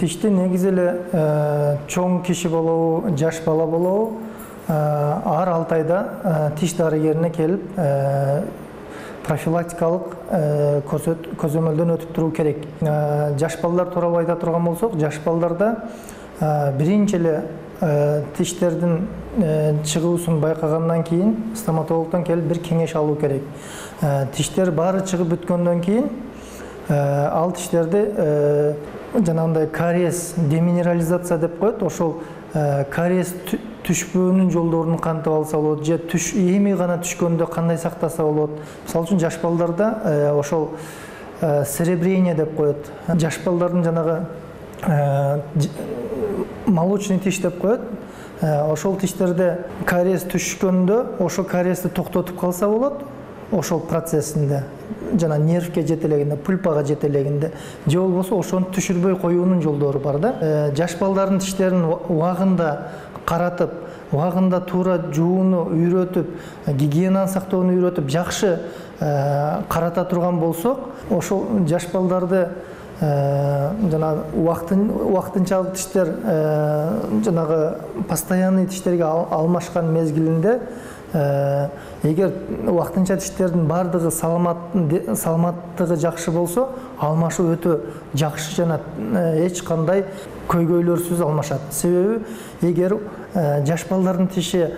Тишти негизи эле чоң киши болобу, жаш бала болобу, ар 6 айда тиш дарыгерине келип профилактикалык көзөмөлдөн өтүп туруу керек. Жаш балдар тууралуу айта турган болсок, жаш балдарда биринчи эле тиштердин чыгуусун байкагандан кийин стоматологдон келип бир кеңеш алуу керек. Тиштер баары чыгып бүткөндөн кийин ал тиштерди жанагындай кариес, деминерализация деп коет. Ошол кариес түшпөөнүн жолдорун кантип алса болот, же түш эми гана түшкөндө кандай сактаса болот. Мисалы үчүн жаш балдарда ошол серебрение деп коет. Жаш балдардын жанагы молочный тиш деп коет. Ошол тиштерде кариес түшкөндө ошол кариести токтотуп калса болот. Ошол процессинде жана нервке жетелегенде, пульпага жетелегенде, же болбосо ошону түшүрбөй коюунун жолдору бар да. Жаш балдардын тиштерин убагында каратып, убагында туура жууну үйрөтүп, гигиенаны сактоону үйрөтүп, жакшы карата турган болсок, ошол жаш балдарды жана убактынчалык тиштер жанагы постоянный тиштерге алмашкан мезгилинде эгер убактынча тиштердин баардыгы саламаттыгы жакшы болсо, алмашуу өтө жакшы жана эч кандай көйгөйлөрсүз алмашат. Себеби эгер жаш балдардын тиши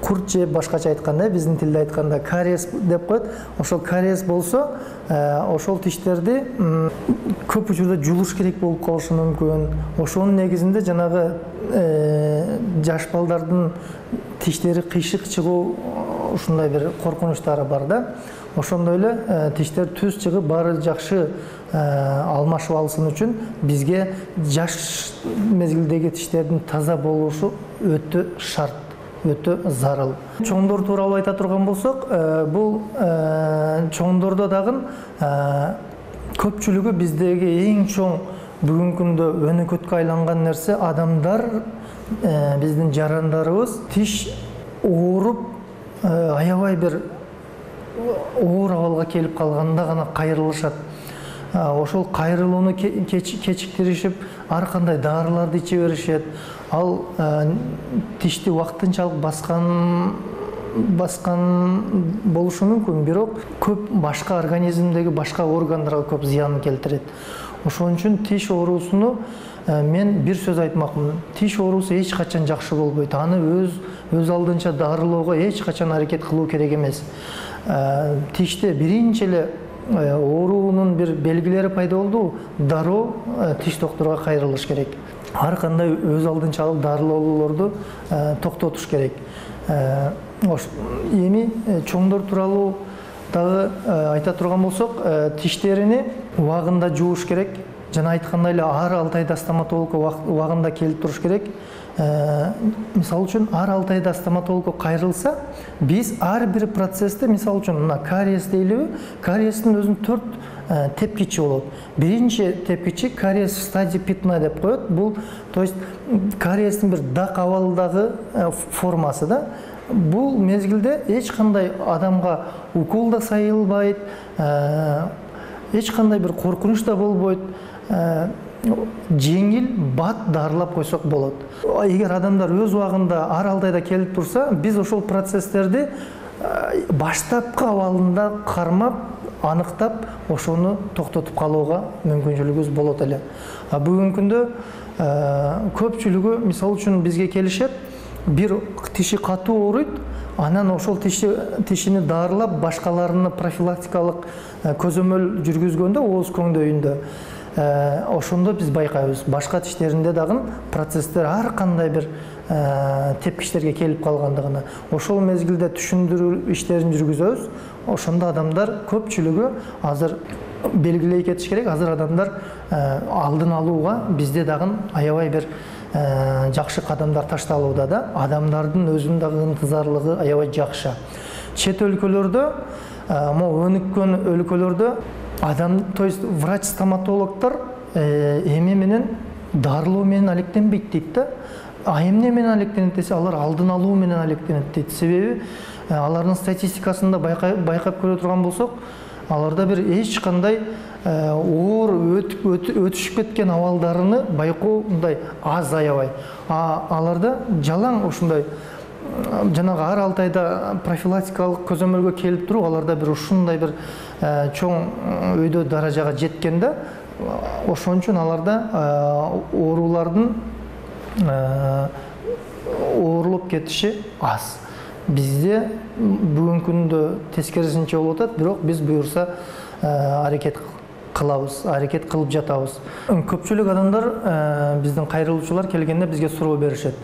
курт же башкача айтканда, биздин тилде айтканда кариес деп коет. Ошол кариес болсо, ошол тиштерди көп учурда жулуш керек болуп калышы мүмкүн. Ошонун негизинде жанагы жаш балдардын тиштери кыйшык чыгуу ушундай бир коркунучтары бар да. Ошондой эле тиштер түз чыгып баары жакшы алмашып алсын үчүн бизге жаш мезгилдеги тиштердин таза болушу өтө шарт, өтө зарыл. Чоңдор тууралуу айта турган болсок, бул чоңдордо дагы көпчүлүгү биздеги эң чоң бүгүнкү күндө өнөкөткө айланган нерсе адамдар, биздин жарандарыбыз тиш ооруп аябай бир оор абалга келип калганда гана кайрылышат. Ошол кайрылууну кечиктиришип, ар кандай дарыларды иче беришет. Ал тишти вактынчалык баскан болушу мүмкүн, бирок көп башка организмдеги башка органдарга көп зыянын келтирет. Ошон үчүн тиш оорусуну мен бир сөз айтмакмын. Тиш оорусу эч качан жакшы болбойт. Аны өз алдынча дарылоого эч качан аракет кылуу керек эмес. Тиште биринчи эле ооруунун бир белгилери пайда болду, дароо тиш доктурга кайрылыш керек. Ар кандай өз алдынчалык дарылоолорду токтотуш керек. Эми чоңдор тууралуу дагы айта турган болсок, тиштерини убагында жууш керек. Жана айткандай эле ар 6 айда стоматологко убагында келип туруш керек. Мисалы үчүн ар 6 айда стоматологко кайрылса, биз ар бир процессте, мисалы үчүн мына кариес дейлиби, кариестин өзүнүн 4 тепкичи болот. Биринчи тепкичи кариес в стадии пятна деп коет. Бул, то есть кариестин бир дак абалдагы формасы да. Бул мезгилде эч кандай адамга укол да сайылбайт, эч кандай бир коркунуч да болбойт. Жеңил бат дарылап койсок болот. Эгер адамдар өз убагында ар 6 айда келип турса, биз ошол процесстерди баштапкы абалында кармап, аныктап, ошону токтотуп калууга мүмкүнчүлүгүбүз болот эле. Бүгүнкү күндө көпчүлүгү мисалы үчүн бизге келишет, бир тиши катуу ооруйт, анан ошол тишини дарылап, башкаларына профилактикалык көзөмөл жүргүзгөндө ооз көңдөйүндө ошондо биз байкайбыз. Башка тиштеринде дагы процесстер ар кандай бир тепкичтерге келип калгандыгына. Ошол мезгилде түшүндүрүү иштерин жүргүзөбүз. Ошондо адамдар көпчүлүгү азыр белгилей кетиш керек. Азыр адамдар алдын алууга бизде дагы аябай бир жакшы кадамдар ташталууда да. Адамдардын өзүнүн дагы ынтызарлыгы аябай жакшы. Чет өлкөлөрдө, өнүккөн өлкөлөрдө то есть врач-стоматологдор эме менен дарылоо менен алектенбейт дейт да. Эмне менен алектенет десе, алар алдын алуу менен алектенет дейт. Себеби алардын статистикасында байкап көрө турган болсок, аларда бир эч кандай оор өтүшүп кеткен абалдарыны байкоо мындай аз аябай. Аларда жалаң ушундай жанагы ар 6 айда профилактикалык көзөмөлгө келип туруп, аларда бир ушундай бир чоң өйдө даражага жеткен да, ошон үчүн аларда оорулардын оорулуп кетиши аз. Бизде бүгүнкү күндө тескерисинче болуп атат, бирок биз буюрса аракет кылабыз, аракет кылып жатабыз. Көпчүлүк адамдар, биздин кайрылуучулар келгенде бизге суроо беришет.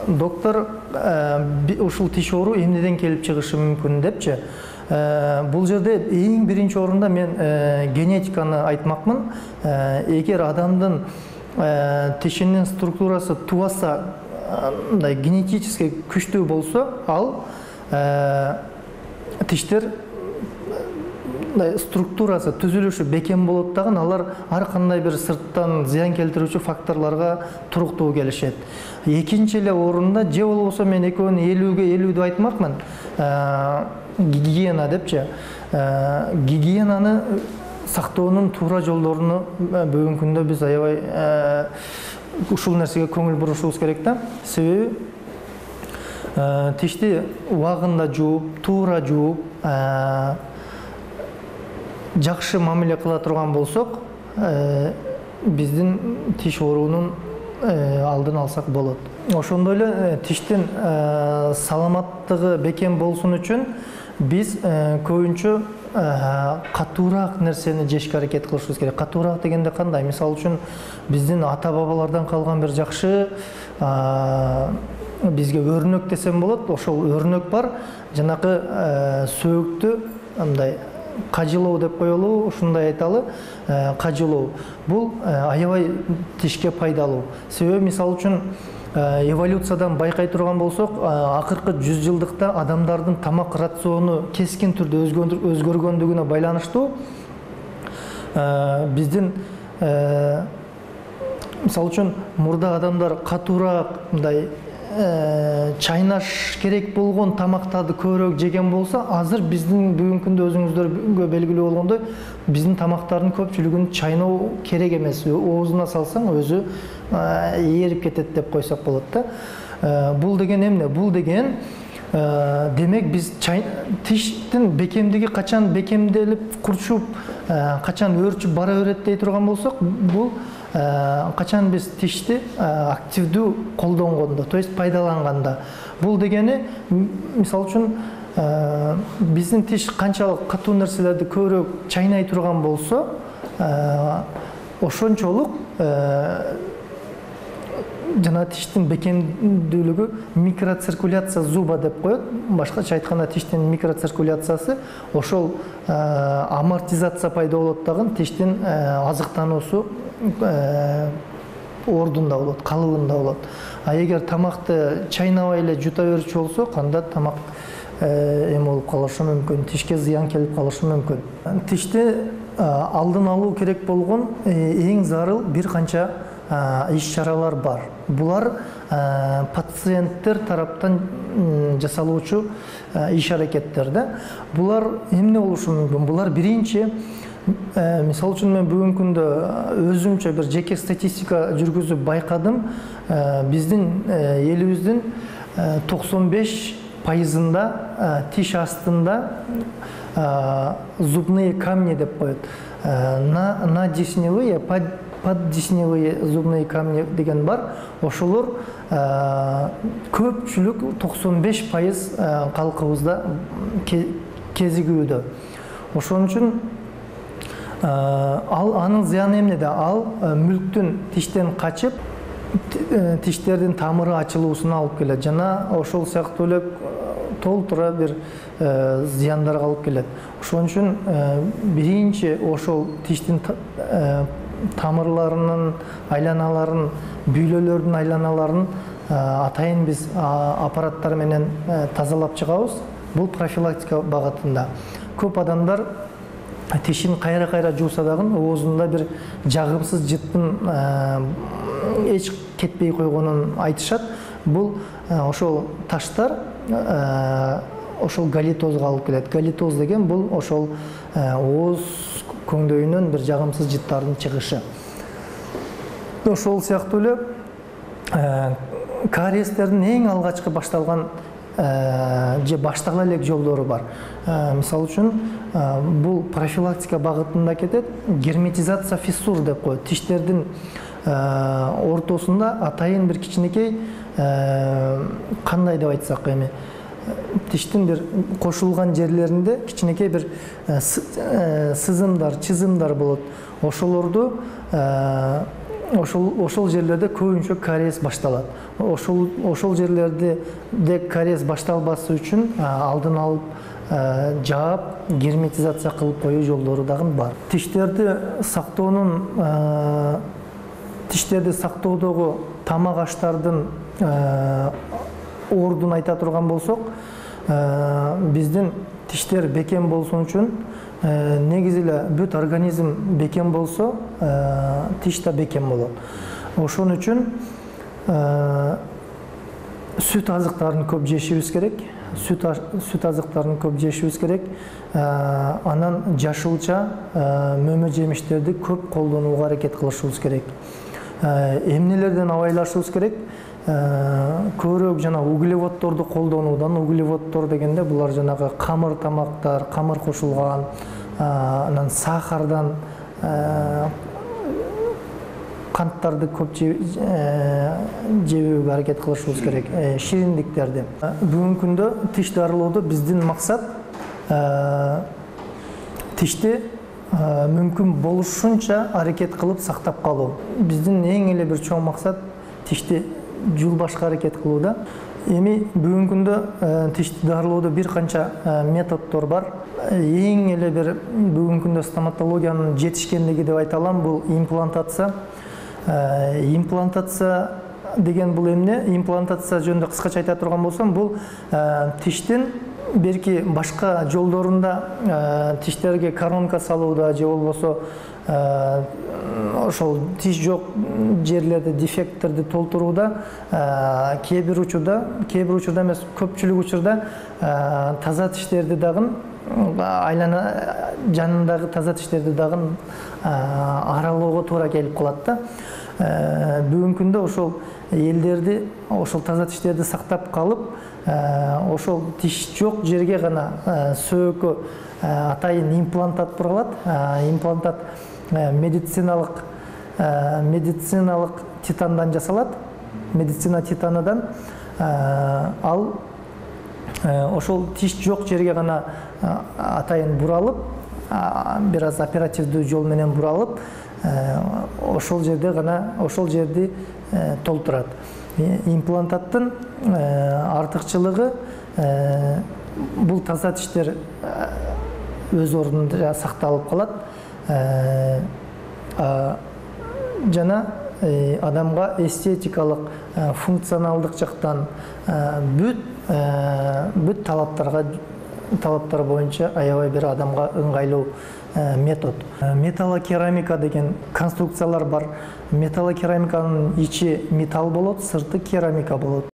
Доктор, ушул тиш оору эмнеден келип чыгышы мүмкүн депчи. Бул жерде эң биринчи орунда мен генетиканы айтмакмын. Эгер адамдын тишинин структурасы тубаса, мындай генетически күчтүү болсо, ал тиштер структурасы, түзүлүшү бекем болот дагы, алар ар кандай бир сырттан зыян келтирүүчү факторлорго туруктуу келишет. Экинчи эле орунда, же болбосо мен экөөнүн 50-50 айтмакмын, гигиена депчи. Гигиенаны сактоонун туура жолдоруну бүгүнкү күндө биз аябай ушул нерсеге көңүл бурушубуз керек да. Себеби тишти убагында жууп, туура жууп, жакшы мамиле кыла турган болсок, биздин тиш оорунун алдын алсак болот. Ошондой эле тиштин саламаттыгы бекем болсун үчүн биз көбүнчө катуураак нерсени жешке аракет кылышыбыз керек. Катуураак дегенде кандай? Мисалы үчүн биздин ата-бабалардан калган бир жакшы бизге өрнөк десем болот. Ошол өрнөк бар. Жанакы сөөктү мындай кажылоо деп коелу, ушундай айталы, кажылоо. Бул аябай тишке пайдалуу. Себеби мисалы үчүн эволюциядан байкай турган болсок, акыркы 100 жылдыкта адамдардын тамак рациону кескин түрдө өзгөргөндүгүнө байланыштуу биздин мисалы үчүн мурда адамдар катуураак мындай чайнаш керек болгон тамактарды көбүрөөк жеген болсо, азыр биздин бүгүнкү күндө өзүңүздөргө белгилүү болгондой, биздин тамактардын көпчүлүгүн чайноо керек эмес. Оозуна салсаң өзү ээрип кетет деп койсок болот да. Бул деген эмне? Бул деген демек биз тиштин бекемдиги качан бекемделип, курчуп, качан өөрчүп бара берет дей турган болсок, бул качан биз тишти активдүү колдонгондо, то есть пайдаланганда. Бул дегени, мисалы үчүн, биздин тиш канчалык катуу нерселерди көбүрөөк чайнай турган болсо, ошончолук жана тиштин бекемдүүлүгү микроциркуляция зуба деп коет. Башкача айтканда тиштин микроциркуляциясы ошол амортизация пайда болот дагы, тиштин азыктануусу ордунда болот, калыбында болот. А эгер тамакты чайнабай эле жута берүүчү болсо, анда тамак эме болуп калышы мүмкүн, тишке зыян келип калышы мүмкүн. Тишти алдын алуу керек болгон эң зарыл бир канча иш-чаралар бар. Булар пациенттер тараптан жасалуучу иш-аракеттер да. Булар эмне болушу мүмкүн? Булар биринчи, мисалы үчүн мен бүгүнкү күндө өзүмчө бир жеке статистика жүргүзүп байкадым. Биздин элибиздин 95%-ында тиш астында зубные камни деп коет. Надисневые, поддисневые зубные камни деген бар. Ошолор көпчүлүк 95% калкыбызда кезигүүдө. Ошон үчүн анын зыяны эмнеде? Ал мүлктүн тиштен качып, тиштердин тамыры ачылуусуна алып келет. Жана ошол сыяктуу эле толтура бир зыяндарга алып келет. Ошон үчүн биринчи ошол тиштин тамырларынын айланаларын, бүйлөлөрдүн айланаларын атайын биз аппараттар менен тазалап чыгабыз. Бул профилактика багытында. Көп адамдар тишин кайра-кайра жууса дагы оозунда бир жагымсыз жыттын эч кетпей койгонун айтышат. Бул ошол таштар ошол галитозго алып келет. Галитоз деген бул ошол ооз көңдөйүнөн бир жагымсыз жыттардын чыгышы. Ошол сыяктуу эле кариестердин эң алгачкы башталган же баштала элек жолдору бар. Мисалы үчүн бул профилактика багытында кетет. Герметизация фиссур деп коет. Тиштердин ортосунда атайын бир кичинекей кандай деп айтсак эми тиштин бир кошулган жерлеринде кичинекей бир сызымдар, чызымдар болот. Ошолорду ошол жерлерде көбүнчө кариес башталат. Ошол жерлерде кариес башталбасы үчүн алдын алып жаап герметизация кылып коюу жолдору дагы бар. Тиштерди сактоодогу тамак аштардын ордун айта турган болсок, биздин тиштер бекем болсун үчүн негизи эле бүт организм бекем болсо, тиш да бекем болот. Ошон үчүн сүт азыктарын көп жешибиз керек. Сүт азыктарын көп жешибиз керек. Анан жашылча мөмө жемиштерди көп колдонууга аракет кылышыбыз керек. Эмнелерден абайлашыбыз керек? Көбүрөөк жана углеводдорду колдонуудан. Углеводдор дегенде булар жанагы камыр тамактар, камыр кошулган, анан сахардан, канттарды көп жебөөгө аракет кылышыбыз керек. Шириндиктерди. Бүгүнкү күндө тиш дарылоодо биздин максат тишти мүмкүн болушунча аракет кылып сактап калуу. Биздин эң эле бир чоң максат тишти жулбашка аракет кылууда. Эми бүгүнкү күндө тишти дарылоодо бир канча методдор бар. Эң эле бир бүгүнкү күндө стоматологиянын жетишкендиги деп айта алам, бул имплантация. Имплантация деген бул эмне? Имплантация жөнүндө кыскача айта турган болсом, бул тиштин берки башка жолдорунда тиштерге коронка салууда же болбосо ошол тиш жок жерлерде дефекттерди толтурууда кээ бир учурда эмес, көпчүлүк учурда таза тиштерди дагы айлана жанындагы таза тиштерди дагы аралоого туура келип калат да. Бүгүнкү күндө ошол элдерди ошол таза тиштерди сактап калып, ошол тиш жок жерге гана сөөгкө атайын имплантат буралат. Имплантат медициналык титандан жасалат. Медицина титаныдан ал ошол тиш жок жерге гана атайын буралып, бир аз оперативдүү жол менен буралып, ошол жерди толтурат. Имплантаттын артыкчылыгы бул таза тиштер өз ордунда сакталып калат. Жана адамга эстетикалык, функционалдык жактан бүт талаптар боюнча аябай бир адамга ыңгайлуу метод. Металлокерамика деген конструкциялар бар. Металлокерамиканын ичи металл болот, сырты керамика болот.